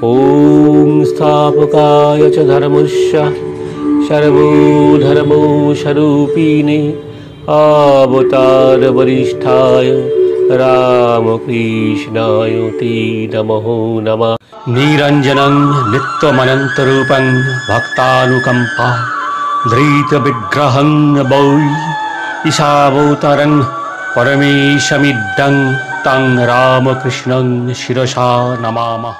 ॐ स्थापकाय च धर्मस्य सर्वधर्मस्वरूपिणे अवतारवरिष्ठाय रामकृष्णाय ते नमो नमः। निरञ्जनं नित्यमनन्तरूपं भक्तानुकम्पा धृतविग्रहं वै ईशावतारं परमेशमिदं तं रामकृष्णं शिरसा नमामः।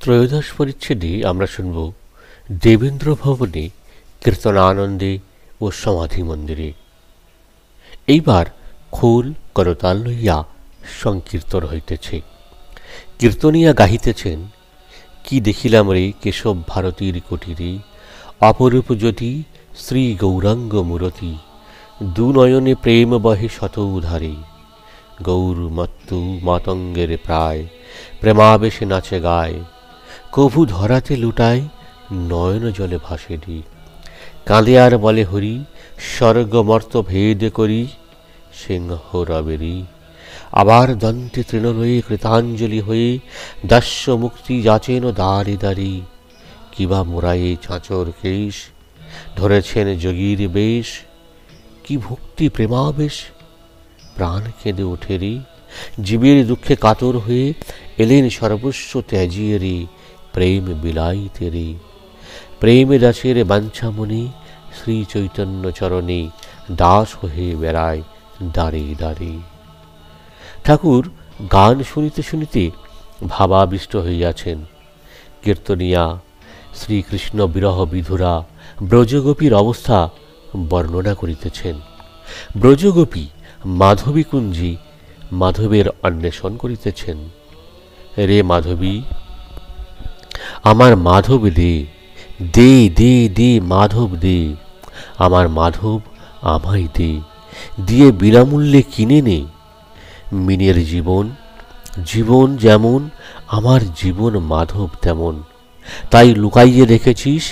ত্রয়োদশ পরিচ্ছেদে আমরা শুনব দেবেন্দ্র ভবনে কীর্তনানন্দে ও সমাধি মন্দিরে। এইবার খোল করতাল লইয়া সংকীর্তন হইতেছে। কীর্তনিয়া গাহিতেছেন, কি দেখিলাম রে কেশব ভারতীর কুটিরে, অপরূপ জ্যোতি শ্রী গৌরাঙ্গ মূরতি, দুনয়নে প্রেম বহে শত উধারে, গৌর মত্তু মাতঙ্গের প্রায়, প্রেমাবেশে নাচে গায়, কভু ধরাতে লুটায় নয়ন জলে ভাসে দি, কাঁদে আর বলে হরি, স্বর্গমর্ত ভেদ করি, সিংহ রবেরি, আবার দন্তে তৃণলয়ে কৃতাঞ্জলি হয়ে দাস্য মুক্তি যাচেন দ্বারে দ্বারে, কিবা মোরায়ে চাঁচর কেশ, ধরেছেন যোগীর বেশ, কি ভক্তি প্রেমাবেশ, প্রাণ কেঁদে ওঠে রে, জীবের দুঃখে কাতর হয়ে এলেন সর্বস্ব ত্যাজিয়ে রে, প্রেম বিলাইতে রে, প্রেম দাসের বাঞ্ছামণি, শ্রী চৈতন্য চরণে দাস হয়ে বেড়ায় দাঁড়ে দাঁড়ে। ঠাকুর গান শুনিতে শুনিতে ভাবাবিষ্ট হইয়াছেন। কীর্তনিয়া শ্রীকৃষ্ণ বিরহ বিধুরা ব্রজগোপীর অবস্থা বর্ণনা করিতেছেন। ব্রজগোপী মাধবী কুঞ্জি মাধবের অন্বেষণ করিতেছেন। রে মাধবী, আমার মাধব দে, দে দে দে মাধব দে, আমার মাধব আমায় দে, দিয়ে বিনামূল্যে কিনে নে। মিনের জীবন, জীবন যেমন আমার জীবন মাধব তেমন, তাই লুকাইয়ে রেখেছিস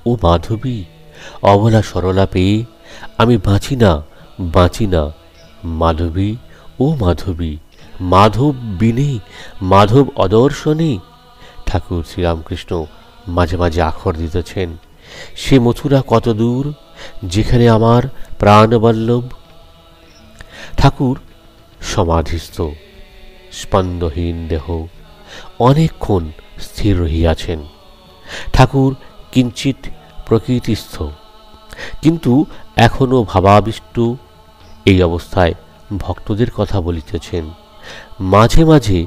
ও মাধবী, অবলা সরলা পেয়ে আমি বাঁচি না, বাঁচি না মাধবী ও মাধবী, মাধব বিনে মাধব অদর্শনে। ঠাকুর শ্রীরামকৃষ্ণ মাঝে মাঝে আখর দিতেছেন, সে মথুরা কত দূর, যেখানে আমার প্রাণবল্লভ। ঠাকুর সমাধিস্থ, স্পন্দহীন দেহ, অনেকক্ষণ স্থির রহিয়াছেন। ঠাকুর কিঞ্চিত প্রকৃতিস্থ, কিন্তু এখনো ভাবাবিষ্ট। এই অবস্থায় ভক্তদের কথা বলিতেছেন, মাঝে মাঝে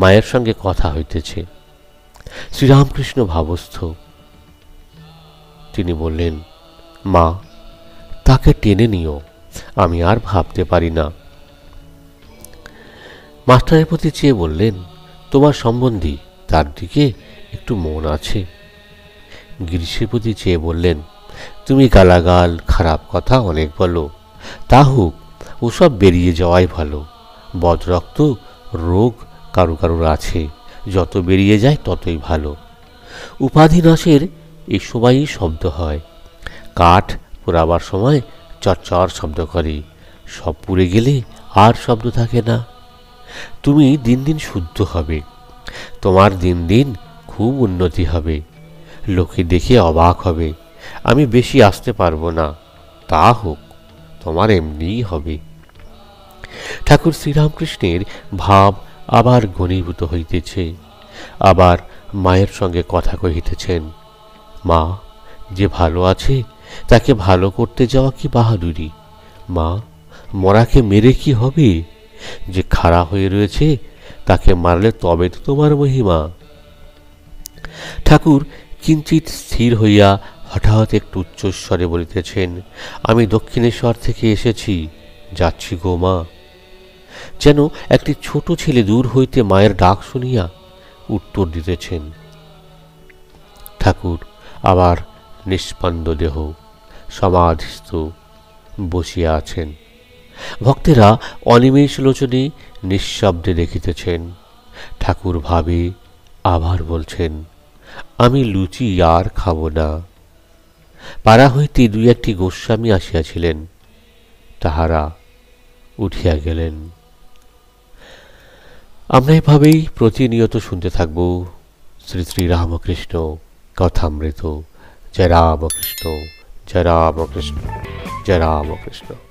মায়ের সঙ্গে কথা হইতেছে। শ্রীরামকৃষ্ণ ভাবস্থ। তিনি বললেন, মা, তাকে টেনে নিও, আমি আর ভাবতে পারি না। মাস্টারের প্রতি চেয়ে বললেন, তোমার সম্বন্ধী, তার দিকে একটু মন আছে। গিরিশের প্রতি চেয়ে বললেন, তুমি গালাগাল খারাপ কথা অনেক বলো, তা হোক, ওসব বেরিয়ে যাওয়াই ভালো। বদরক্ত রোগ কারো কারোর আছে, যত বেরিয়ে যায় ততই ভালো। উপাধি নাশের এই সময়ই শব্দ হয়। কাঠ পোড়াবার সময় চরচর শব্দ করে, সব পুড়ে গেলে আর শব্দ থাকে না। তুমি দিন দিন শুদ্ধ হবে, তোমার দিন দিন খুব উন্নতি হবে, লোকে দেখে অবাক হবে। আমি বেশি আসতে পারবো না, তা হোক, তোমার এমনিই হবে। ঠাকুর শ্রীরামকৃষ্ণের ভাব আবার ঘনীভূত হইতেছে। আবার মায়ের সঙ্গে কথা কহিতেছেন, মা, যে ভালো আছে তাকে ভালো করতে যাওয়া কি বাহাদুরি? মা, মরাকে মেরে কি হবে? যে খাড়া হয়ে রয়েছে তাকে মারলে তবে তো তোমার মহিমা। ঠাকুর কিঞ্চিত স্থির হইয়া হঠাৎ একটু উচ্চস্বরে বলিতেছেন, আমি দক্ষিণেশ্বর থেকে এসেছি, যাচ্ছি গো মা। যেন একটি ছোট ছেলে দূর হইতে মায়ের ডাক শুনিয়া উত্তর দিতেছেন। ঠাকুর আবার নিষ্পন্দ দেহ, সমাধিস্থ বসিয়া আছেন। ভক্তেরা অনিমেষ লোচনে নিঃশব্দে দেখিতেছেন। ঠাকুর ভাবে আবার বলছেন, আমি লুচি আর খাব না। পাড়া হইতে দুই একটি গোস্বামী আসিয়াছিলেন, তাহারা উঠিয়া গেলেন। আমরা এভাবেই প্রতিনিয়ত শুনতে থাকব শ্রী শ্রী রামকৃষ্ণ কথামৃত। জয় রামকৃষ্ণ, জয় রামকৃষ্ণ, জয় রামকৃষ্ণ।